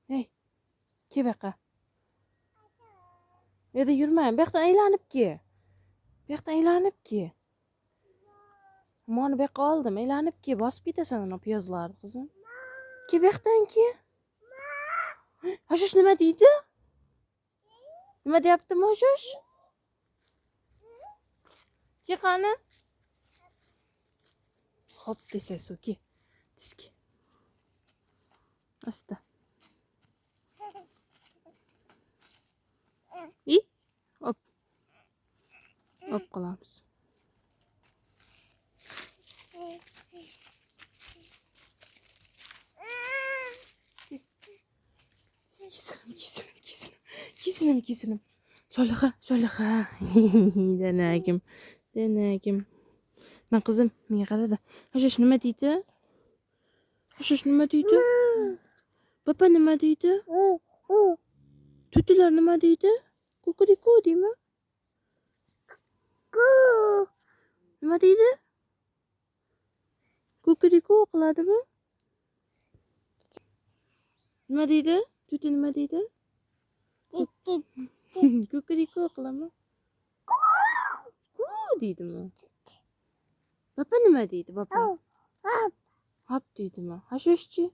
Hey, ke baqa. Ya da yurma. Bu yoqdan aylanib ke. Bu yoqdan aylanib ke. Mani bu yoqqa oldim. Aylanib ke. Bosib ketasan ana piyozlarni, qizim. Ke bu yoqdan ke. Hashush nima deydi? Nima deyapti Hashush? Ke qani? Hop desa suv ke. Diski. Asta. I? Hop. Hop qilamiz. Kisinim. Soliha. Denagim. Men qizim, menga qarada. Hashush nima deydi? Papa nima deydi? Tutilar nima deydi? Kukuriku deymi? Nima deydi? Kukuriku qiladimi? Nima deydi? Tuti nima deydi? Kukuriku qilami? Ku deydimi? Papa nima deydi? Papa. Hop deydimi? Hashushchi?